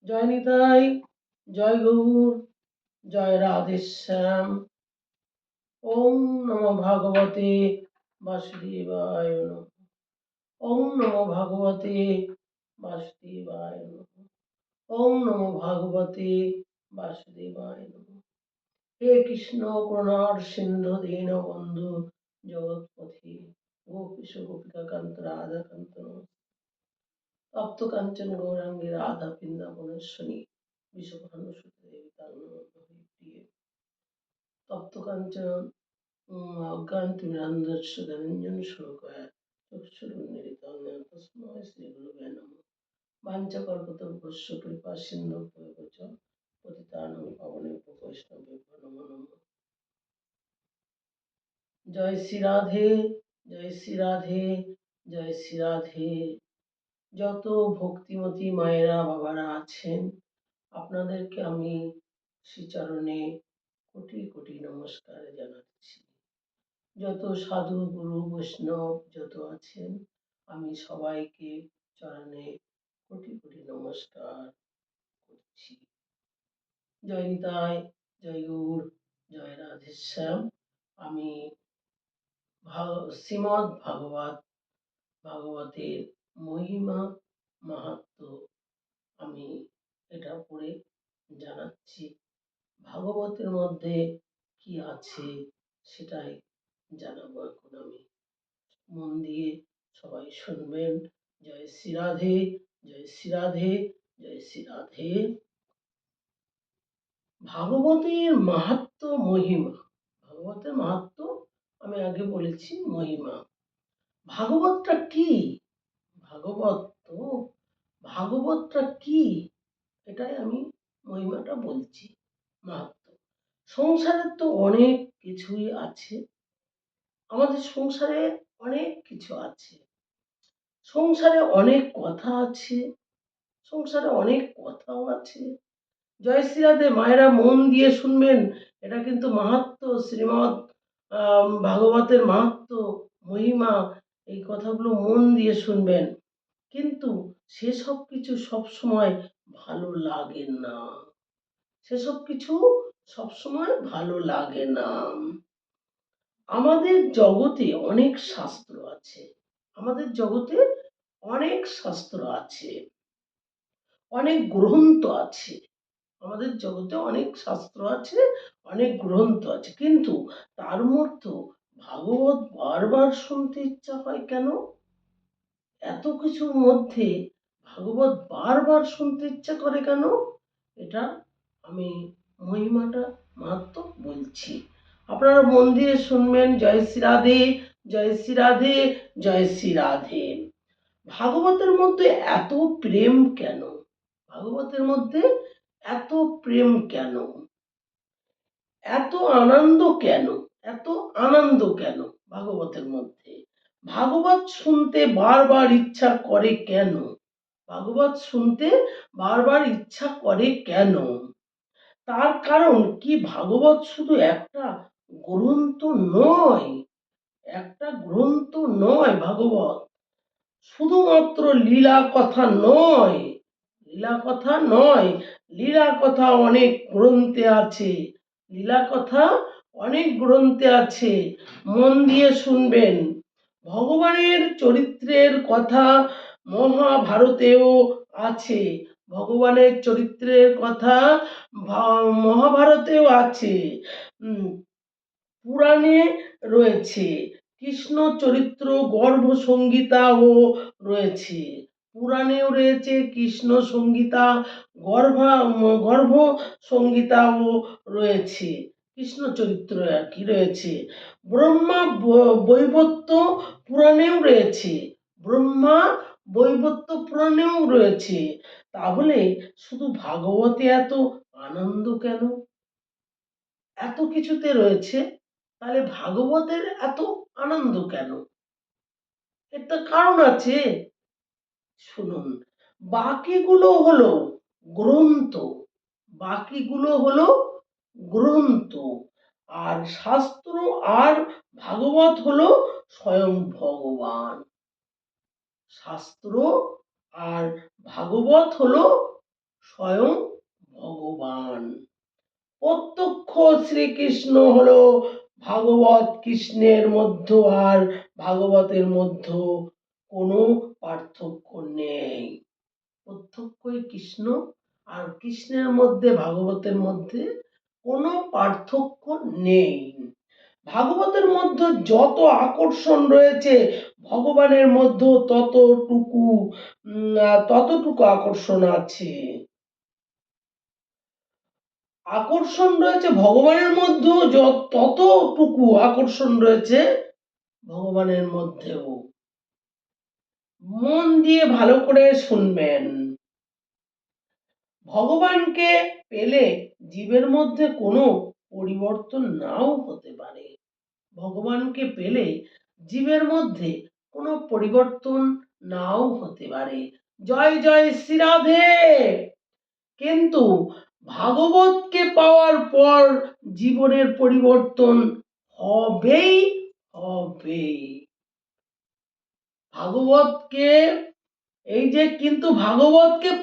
জয় নিতাই, জয় গৌর, জয় রাধেশ্যাম। ওম নমো ভাগবতে বাসুদেবায় নমঃ। ওম নমো ভাগবতে বাসুদেবায় নমঃ। ওম নমো ভাগবতে বাসুদেবায় নমঃ। হে কৃষ্ণ করুণার সিন্ধু দীনবন্ধু জগৎপথে গোপীশ গোপিকা কান্ত রাধা কান্ত তপ্ত কাঞ্চন গৌরাঙ্গী রাধা বৃন্দাবনেশ্বরী বিশ্বভানুসুতে দেবী প্রিয় তপ্ত কাঞ্চন অজ্ঞানতিমিরান্ধস্য জ্ঞানাঞ্জন শোকয়া চক্ষুরুন্মীলিতং তস্मै শ্রীগুরুবে নমঃ। বাঞ্ছাকল্পতরুভ্যশ্চ কৃপা সিন্ধুভ্যেব চ পতিতানাং পাবনেভ্যো বৈষ্ণবেভ্যো নমো নমঃ। জয় শ্রী রাধে, জয় শ্রী রাধে, জয় শ্রী রাধে। যত ভক্তিমতী মায়েরা বাবারা আছেন, আপনাদেরকে আমি শ্রীচরণে কোটি কোটি নমস্কার জানাচ্ছি। যত সাধু গুরু বৈষ্ণব যত আছেন, আমি সবাইকে চরণে কোটি কোটি নমস্কার করছি। জয় নিতাই, জয় গৌর, জয় রাধেশ্যাম। আমি শ্রীমদ্ ভাগবতের মহিমা মাহাত্ম্য আমি এটা পড়ে জানাচ্ছি। ভাগবতের মধ্যে কি আছে সেটাই জানাবো এখন আমি। মন দিয়ে সবাই শুনবেন। জয় শ্রী রাধে, জয় শ্রী রাধে, জয় শ্রী রাধে। ভাগবতের মাহাত্ম্য মহিমা। ভাগবতের মাহাত্ম্য আমি আগে বলেছি, মহিমা। ভাগবতটা কি? ভাগবতটা কি এটাই আমি মহিমাটা বলছি, মাহাত্ম্য। সংসারে তো অনেক কিছুই আছে, আমাদের সংসারে অনেক কিছু আছে, সংসারে অনেক কথা আছে, সংসারে অনেক কথাও আছে। জয় শ্রী রাধে। মায়েরা মন দিয়ে শুনবেন, এটা কিন্তু মাহাত্ম্য, শ্রীমৎ ভাগবতের মাহাত্ম্য মহিমা, এই কথাগুলো মন দিয়ে শুনবেন। কিন্তু সেসব কিছু সবসময় ভালো লাগে না, সেসব কিছু সবসময় ভালো লাগে না। আমাদের জগতে অনেক শাস্ত্র আছে, আমাদের জগতে অনেক শাস্ত্র আছে, অনেক গ্রন্থ আছে, আমাদের জগতে অনেক শাস্ত্র আছে, অনেক গ্রন্থ আছে, কিন্তু তার মধ্যে ভাগবত বারবার শুনতে ইচ্ছা হয় কেন? এত কিছুর মধ্যে ভাগবত বারবার শুনতে ইচ্ছা করে কেন? এটা আমি মহিমাটা মাহাত্ম্য বলছি, আপনারা মন দিয়ে শুনবেন। জয় শ্রী রাধে, জয় শ্রী রাধে, জয় শ্রী রাধে। ভাগবতের মধ্যে এত প্রেম কেন? ভাগবতের মধ্যে এত প্রেম কেন? এত আনন্দ কেন? এত আনন্দ কেন ভাগবতের মধ্যে? ভাগবত শুনতে বারবার ইচ্ছা করে কেন? ভাগবত শুনতে বারবার ইচ্ছা করে কেন? তার কারণ কি? ভাগবত শুধু একটা গ্রন্থ নয়, একটা গ্রন্থ নয়। ভাগবত শুধুমাত্র লীলা কথা নয়, লীলা কথা নয়, লীলা কথা অনেক গ্রন্থে আছে, লীলা কথা অনেক গ্রন্থে আছে। মন দিয়ে শুনবেন। ভগবানের চরিত্রের কথা মহাভারতেও আছে, ভগবানের চরিত্রের কথা মহাভারতেও আছে, পুরাণে রয়েছে। কৃষ্ণ চরিত্র গর্ভ সংগীতাও রয়েছে, পুরাণেও রয়েছে কৃষ্ণ সংগীতা, গর্ভ সংগীতাও রয়েছে, কৃষ্ণ চরিত্র আর কি রয়েছে। ব্রহ্মা বৈবর্ত পুরাণেও রয়েছে, ব্রহ্মা বৈবর্ত পুরাণেও রয়েছে। তাহলে শুধু ভাগবতে এত আনন্দ কেন? এত কিছুতে রয়েছে, তাহলে ভাগবতের এত আনন্দ কেন? একটা কারণ আছে, শুনুন। বাকিগুলো হলো গ্রন্থ, বাকিগুলো হলো গ্রন্থ, আর শাস্ত্র আর ভাগবত হলো স্বয়ং ভগবান। শাস্ত্র আর ভাগবত হলো স্বয়ং ভগবান। প্রত্যক্ষ শ্রীকৃষ্ণ হলো ভাগবত, কৃষ্ণের মধ্যে আর ভাগবতের মধ্যে কোনো পার্থক্য নেই। প্রত্যক্ষই কৃষ্ণ, আর কৃষ্ণের মধ্যে ভাগবতের মধ্যে কোনো পার্থক্য নেই। ভাগবতের মধ্যে যত আকর্ষণ রয়েছে ভগবানের মধ্যে ততটুকু আকর্ষণ আছে। আকর্ষণ রয়েছে ভগবানের মধ্যেও, ততটুকু আকর্ষণ রয়েছে ভগবানের মধ্যেও। মন দিয়ে ভালো করে শুনবেন। ভগবানকে পেলে জীবের মধ্যে কোনো পরিবর্তন নাও হতে পারে। ভগবানকে পেলে জীবের মধ্যে কোনো পরিবর্তন নাও হতে পারে। জয় জয় শ্রী রাধে। কিন্তু ভাগবতকে পাওয়ার পর জীবনের পরিবর্তন হবেই হবে। ভাগবতকে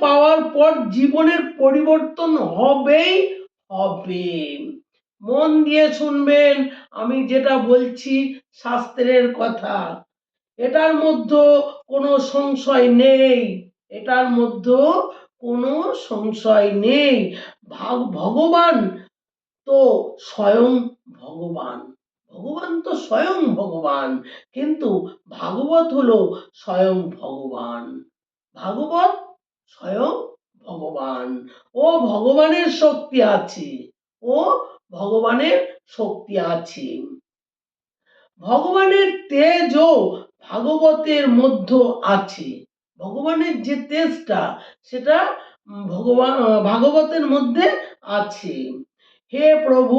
পাওয়ার পর জীবনের পরিবর্তন হবেই হবে। মন দিয়ে শুনবেন, আমি যেটা বলছি শাস্ত্রের কথা, এটার মধ্যে কোনো সংশয় নেই, এটার মধ্যে কোনো সংশয় নেই। ভগবান তো স্বয়ং ভগবান, ভগবান তো স্বয়ং ভগবান, কিন্তু ভাগবত হলো স্বয়ং ভগবান। ভাগবত স্বয়ং ভগবান। ও ভগবানের শক্তি আছে, ও ভগবানের শক্তি আছে। ভগবানের তেজও ভাগবতের মধ্যে আছে। ভগবানের যে তেজটা, সেটা ভাগবতের মধ্যে আছে। হে প্রভু,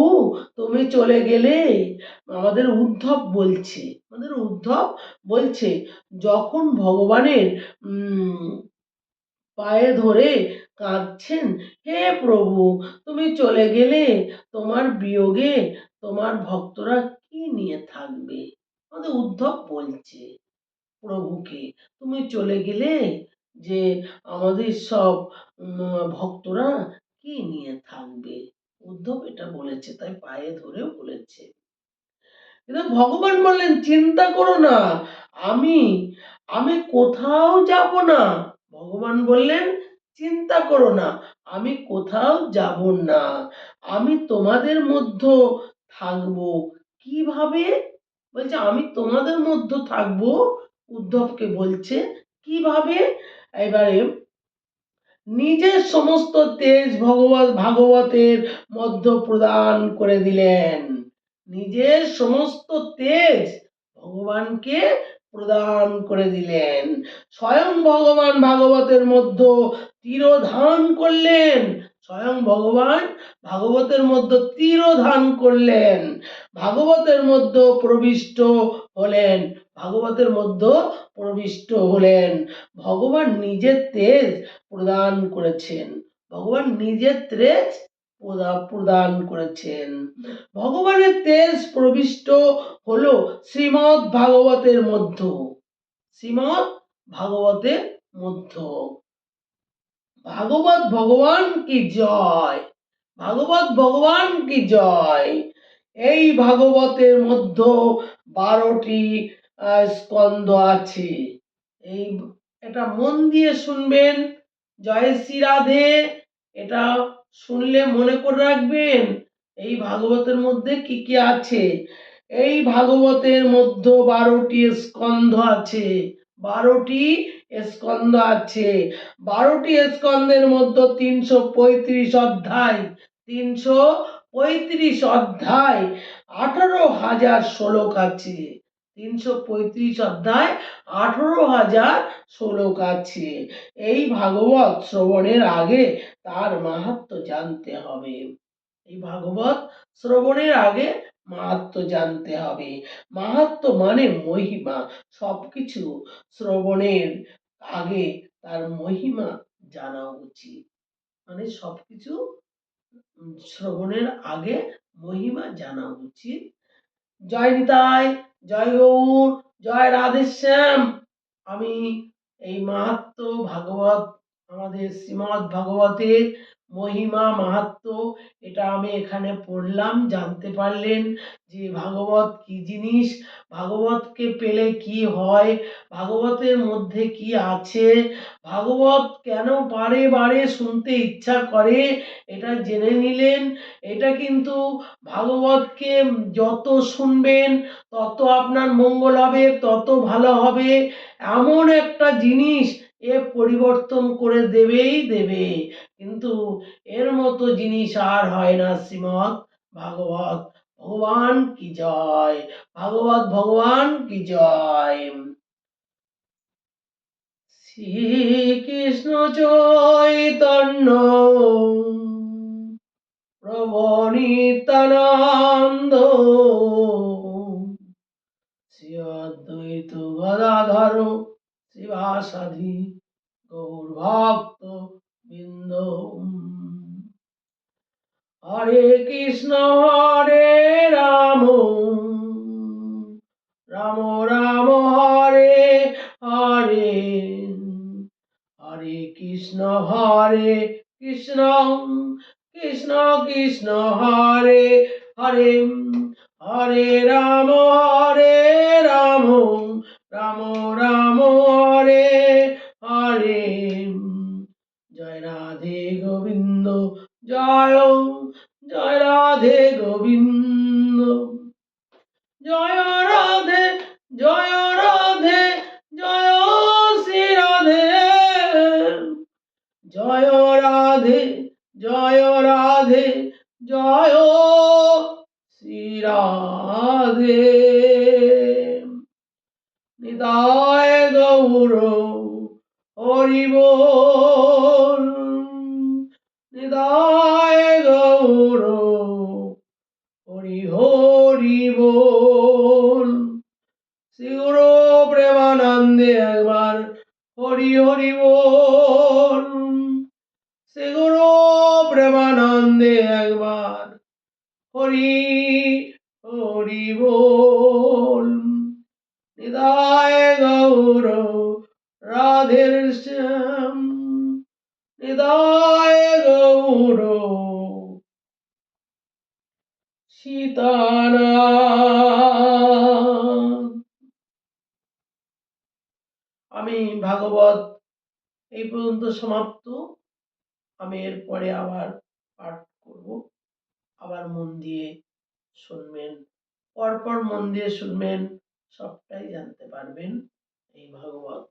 তুমি চলে গেলে, আমাদের উদ্ধব বলছে যখন ভগবানের পায়ে ধরে কাঁদছেন, হে প্রভু তুমি চলে গেলে, তোমার বিয়োগে তোমার ভক্তরা কি নিয়ে থাকবে। আমাদের উদ্ধব বলছে প্রভুকে, তুমি চলে গেলে যে আমাদের সব ভক্তরা কি নিয়ে থাকবে। উদ্ধব এটা বলেছে, তাই পায়ে ধরেও বলেছে। কিন্তু ভগবান বললেন চিন্তা করো না, আমি কোথাও যাব না। ভগবান বললেন চিন্তা করো না, আমি কোথাও যাব না, আমি তোমাদের মধ্যে থাকবো। কিভাবে? বলছে আমি তোমাদের মধ্যে থাকবো। উদ্ধবকে বলছে কিভাবে? এবারে নিজের সমস্ত তেজ ভাগবতের মধ্যে প্রদান করে দিলেন। নিজের সমস্ত তেজ ভগবানকে প্রদান করে দিলেন। স্বয়ং ভগবান ভাগবতের মধ্যে তিরোধান করলেন। স্বয়ং ভগবান ভাগবতের মধ্যে তিরোধান করলেন, ভাগবতের মধ্যে প্রবিষ্ট হলেন, ভাগবতের মধ্যে প্রবিষ্ট হলেন। ভগবান নিজের তেজ প্রদান করেছেন, ভগবান নিজের তেজ প্রদান করেছেন। ভগবানের তেজ প্রবিষ্ট হলো শ্রীমদ্ ভাগবতের মধ্যে, শ্রীমদ্ ভাগবতের মধ্যে। ভাগবত ভগবান কি জয়, ভাগবত ভগবান কি জয়। এই ভাগবতের মধ্যে 12টি স্কন্ধ আছে। এটা মন দিয়ে শুনবেন। জয় শ্রী রাধে। এটা শুনলে মনে করে রাখবেন এই ভাগবতের মধ্যে কি কি আছে। এই ভাগবতের মধ্যে 12টি স্কন্ধ আছে, 12টি স্কন্ধ আছে। 12টি স্কন্ধের মধ্যে 335 অধ্যায়, 335 অধ্যায়, 18,000 শ্লোক আছে। 335 অধ্যায়, 18,000 শ্লোক আছে। এই ভাগবত শ্রবণের আগে তার মাহাত্ম্য জানতে হবে। এই ভাগবত শ্রবণের আগে মাহাত্ম্য জানতে হবে। মাহাত্ম্য মানে মহিমা। সবকিছু শ্রবণের আগে তার মহিমা জানা উচিত। মানে সবকিছু শ্রবণের আগে মহিমা জানা উচিত। জয় নিতাই, জয় গৌর, জয় রাধেশ্যাম। আমি এই মাহাত্ম্য ভাগবত আমাদের শ্রীমদ্ ভাগবতের মহিমা মাহাত্ম্য এটা আমি এখানে পড়লাম, জানতে পারলেন যে ভাগবত কি জিনিস, ভাগবতকে পেলে কি হয়, ভাগবতের মধ্যে কি আছে, ভাগবত কেন বারে বারে শুনতে ইচ্ছা করে এটা জেনে নিলেন। এটা কিন্তু ভাগবতকে যত শুনবেন তত আপনার মঙ্গল হবে, তত ভালো হবে। এমন একটা জিনিস এ পরিবর্তন করে দেবেই দেবে, কিন্তু এর মতো জিনিস আর হয় না। শ্রীমৎ ভাগবত ভগবান কি জয়, ভাগবত ভগবান কি জয়। শ্রীকৃষ্ণ চৈতন্য প্রভু নিত্যানন্দ শ্রী অদ্বৈত গদাধর শিবাসাদি গৌর ভক্ত বৃন্দ। হরে কৃষ্ণ হরে রাম, রাম রাম হরে হরে, হরে কৃষ্ণ কৃষ্ণ, কৃষ্ণ কৃষ্ণ হরে হরে, হরে রাম রাম, রাম রাম হরে হরে। জয় রাধে গোবিন্দ, জয় জয় রাধে গোবিন্দ, জয় রাধে, জয় রাধে, জয় শ্রী রাধে, জয় রাধে, জয় রাধে, জয় শ্রী রাধে। নিতায় গৌর হরি বল, নিতায় গৌর হরি হরি বল। শ্রী গুরু প্রেমানন্দে একবার হরি হরি বল, শ্রী গুরু প্রেমানন্দে একবার হরি হরি বল। নিতায় গৌর রাধের শ্যাম, নিতায় গৌর সীতানাথ। আমি ভাগবত এই পর্যন্ত সমাপ্ত। আমি এরপরে আবার পাঠ করব, আবার মন দিয়ে শুনবেন, পরপর মন দিয়ে শুনবেন, সবটাই জানতে পারবেন এই ভাগবত।